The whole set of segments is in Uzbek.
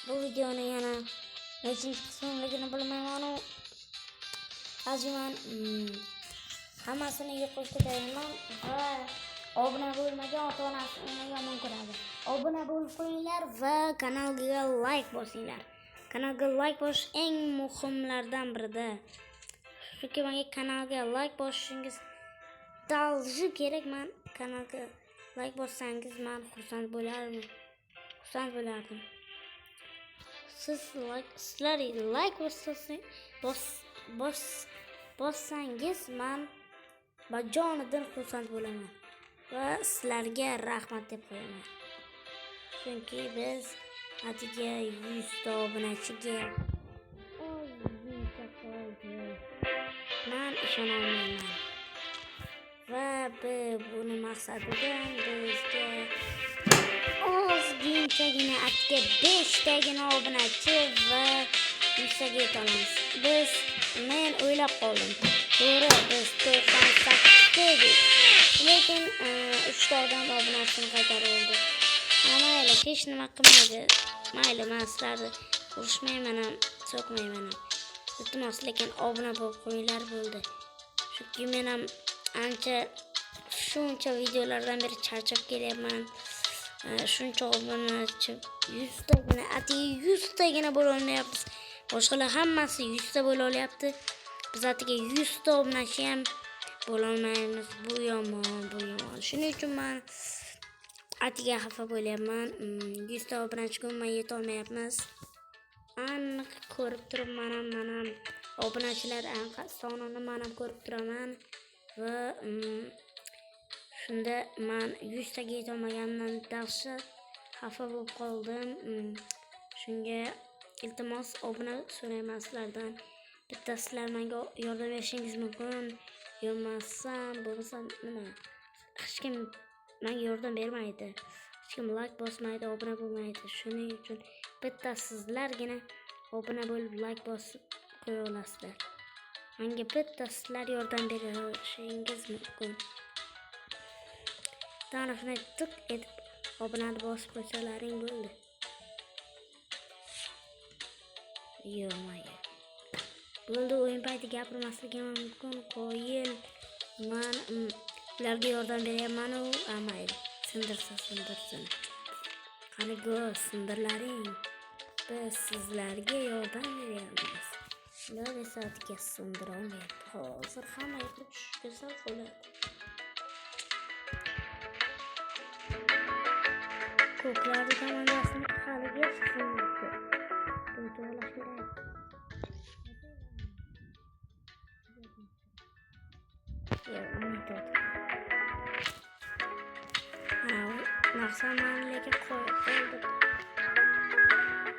Bu videoni yana nechinchi qismligini bilmayman-u. Aziman hammasini yo'qotib ketayman va obuna bo'lmagan ota-onasini yomon ko'radi. Obuna bo'lib qo'yinglar va kanalga like bosinglar. Kanalga like bosish eng muhimlardan biridir. Chunki menga kanalga like bosishingiz dalji kerak. Men kanalga like bossangiz men xursand bo'lardim. Sizlar like bossangiz men bajonidan xursand bo'laman va sizlarga rahmat deb qo'yaman. Chunki biz atigi 100 ta obunachiga men ishonmayman. Va buni maqsadidan bizga ozginchagina atga 5 tagina obunachi va 100 taga yetamiz. Men o'ylab qoldim. To'g'ri, biz 98 dedik. Lekin 3 ta odam obunasini qaytarib oldi. Mayli, hech nima qilmaydi. Mayli, men sizlarni urushmayman ham, so'kmayman ham. Iltimos, lekin obuna bo'lib qo'yinglar bo'ldi. Chunki men ham shuncha videolardan beri charchab kelyapman. Shuncha obunachi 100 tagina, atigi 100 tagina bo'la olmayapmiz. Boshqalar hammasi 100 ta bo'la olyapti. Biz atigi 100 ta obunachi ham bo'la olmaymiz. Bu yomon. Shuning uchun men atiga xafa bo'lyapman. 100 ta obunachiga men yeta olmayapmiz. Aniq ko'rib turibman ham obunachilar sonini men ham ko'rib turaman va shunda men 100 taga yeta olmaganimdan dahshat xafa bo'lib qoldim. Shunga iltimos obuna so'rayman sizlardan. Bitta sizlar menga yordam berishingiz mumkin. Bo'lmasam nima? Hech kim menga yordam bermaydi. Hech kim like bosmaydi, obuna bo'lmaydi. Shuning uchun bitta sizlargina obuna bo'lib like bosib qo'ya olasizlar. Menga bitta sizlar yordam berishingiz mumkin. Tarafni tık edib obunani bosib qo'ysalaring bo'ldi. Yo'q. Bo'ldi, o'yin payti gapirmasligim mumkin. Qo'yil. Men ularga yordam beryapman-u, mayli. Sindirsin. Qani go'z, sindirlaring. Biz sizlarga yordam beryapmiz. Ular esa atga sindira olmayapti. Hozir hamma yiqilib tushishga sal qoladi. Ko'klarni komandasini haliga sindirdi. Buni to'g'rilash kerak. Narsamani lekin qo'yib.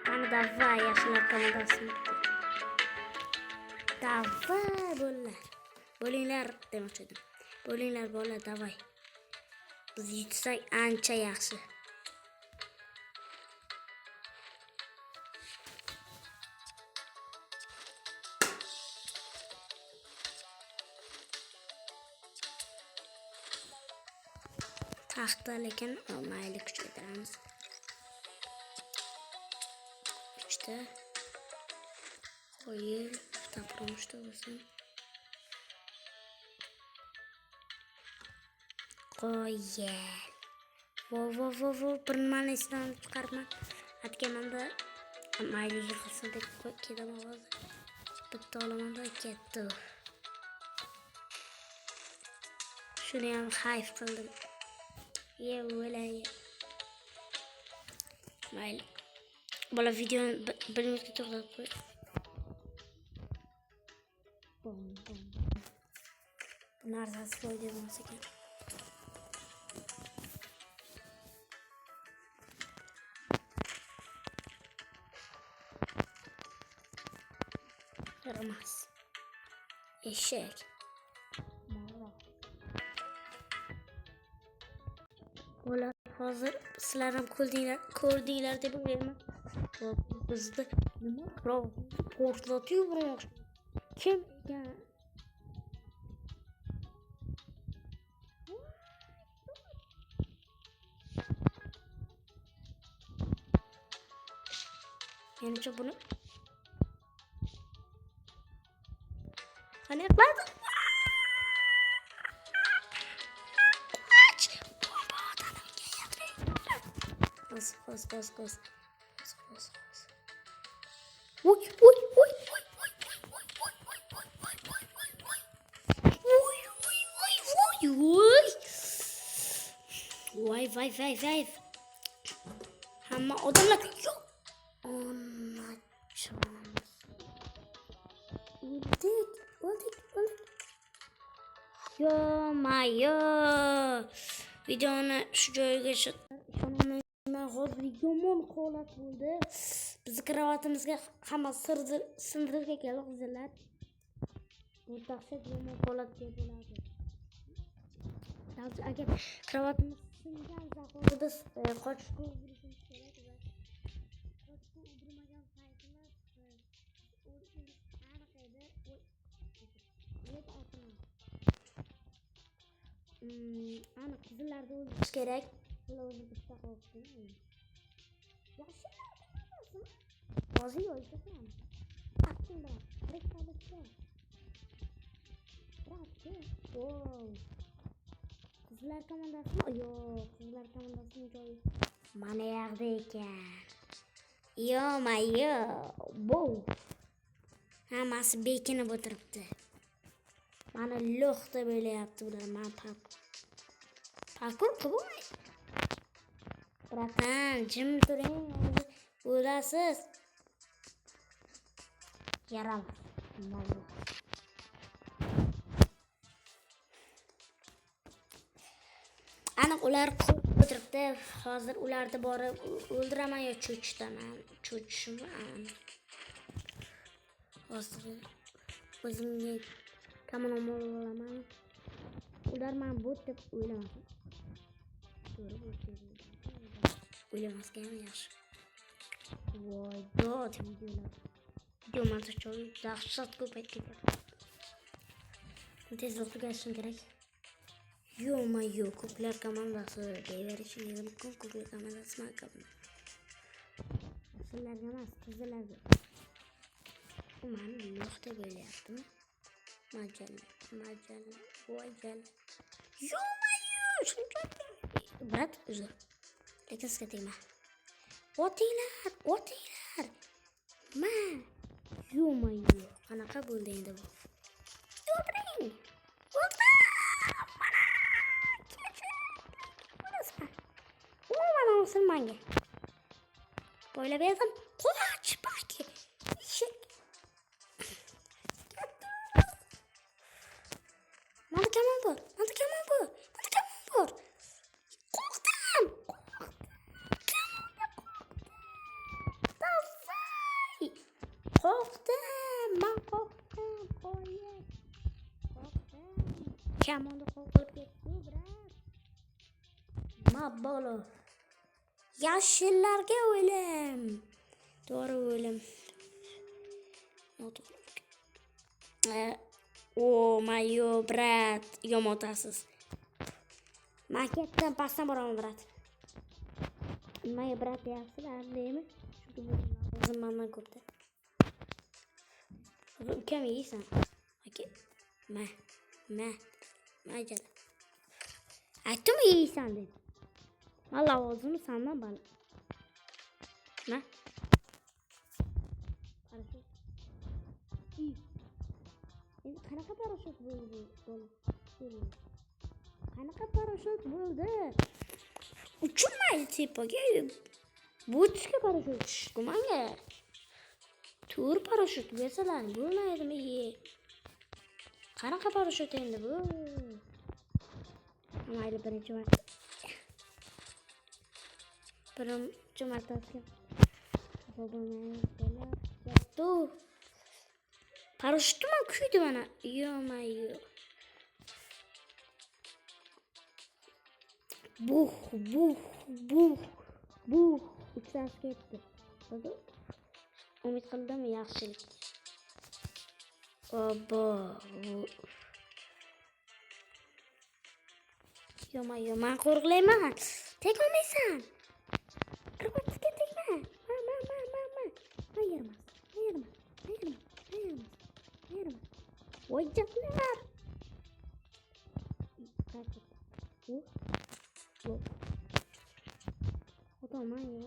Qani davay yaxshilar komandasini. Davay bo'linglar demoqchi edim. Bo'linglar bolalar, davay. Biz yutsak ancha yaxshi. Taxta lekin mayli kuchaytiramiz. 3 ta qo'yil, taproshda bo'lsin. Qo'yil. Vo, bir nimani esdan chiqarman. Atga menda mayli yig'ilsin deb ketaman hozir. Bitta olamanda ketdi. Shuni ham xayf qildim. O'lay. Mayli. Bola videoni 1 minutga to'xtatib qo'y. Narsasi foyda bo'lmas ekan. Yaramas. Eşek. Bola hozir sizlar ham ko'rdinglar deb o'ylayman. Bizda nima portlatıyor kim ekan? Menimcha buni qanday qiladi? Qo'z. Voy. Voy. Hamma odamlar yo'q. Onajon. O'ldik. Yo. Videoni shu joyiga ishonmayman. Hozir yomon holat bo'ldi. Bizni kravatimizga hamma sindirib keldi qizlar. Bu dahshat yomon holat bo'ladi. Agar kravatimiz singan zaxodida qochishga urinishimiz kerak va qochishga urinmagan paytimiz o'lishimiz aniq edi. Aniq qizlarni o'ldirish kerak. Bular o'zi bitta qoldi. Yaxshi narsa. Hozir o'ldirsan. Akting bilan reklamada. Wow. Qizlar komandasimi? Yo'q, qizlar komandasining joyi mana yerda ekan. Yo. Wow. Hammasi bekinib o'tiribdi. Mana lo'xda bo'layapti bular. Men parkur qilib. Bratan, jim turing. O'lasiz. Yaram. Aniq ular o'tiribdi. Hozir ularni borib o'ldiraman yo cho'chitaman. Cho'chishim. Hozir o'zimga kamon olaman. Ular men bot deb o'ylamasin. O'ylamasga ham yaxshi. Voy, dod videolar. Video montajchi dahshat ko'payib ketadi. Tezroq tugashim kerak. Yo, ko'plar komandasi deyverish mumkin. Ko'plar komandasi makab. Sizlarga emas, qizlarga. Men lo'xda bo'lyaptimi? Majalla. Voygal. Yo, shunchaki. Brat, uzr. Lekin sizga tegma. Otinglar. Yo. Qanaqa bo'ldi endi bu? O'tiring. Musulmonga bo'ylab berdim. Qoch baki. Mana kamon bor. Qo'rqdim. Men qo'rqdim. Kamonni qo'rqib ketdi, brat. Mabolo. Yashillarga o'lim. To'g'ri o'lim. Mayo, brat, yomotasiz. Men ketdim, pastdan boraman, brat. Nimaga brat deyapsizlar, deymi? Chunki bu o'zim mendan ko'pda. Ukam yeysan. Aka, majal. Aytdim yeysan dedi. Men lavozimni sandan bali. Parashut. Endi qanaqa parashut bo'ldi? Qanaqa parashut bo'ldi? Uchmaydi tepaga. Bo'tishga parashut tushdi menga. Tur parashut bersalar bo'lmaydimi? Qanaqa parashut endi bu? Mayli birinchi martasiga bo'lmaydi. Parashutim kuydi mana. Yo. Buh. Uchtasi ketdi. Umid qildim yaxshilik. Obbo. Yo, men qo'rqlayman. Tegolmaysan. Kravatga tegma. Oyuncaklar. O da aman ya.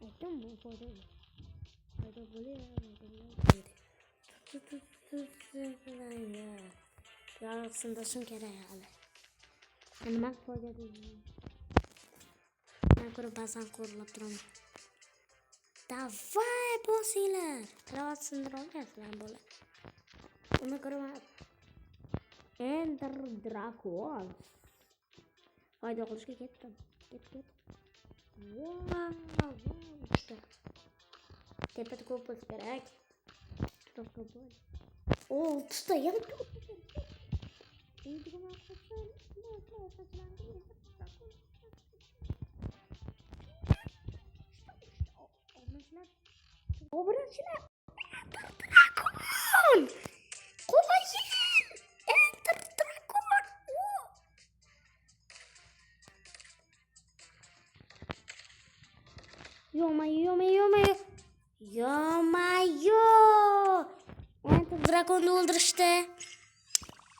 Aytdim bu foyda. Foyda bo'lar. Yarısında şun kere hali. Nima foyda deydi. Ben ko'rib ba'zan qo'rlab turaman. Davay bosinglar. Kravat sindira olmaysizlar bola. Uni ko'raman. Enter Dragon. Foyda qilishga ketdim. Ket. Wow. İşte. Tepede ko'p bo'lsa kerak. To'pqa bo'l. O, usta yandı. Obracına Enter Dragon. Kolayın. Enter Dragon. Yo-mayo. Enter Dragon'u o'ldirishdi.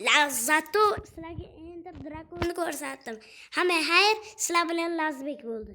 Lazzatu sizlarga Enter Dragon'u ko'rsatdim. Hamma xayr, sizlar bilan Lazbek bo'ldi.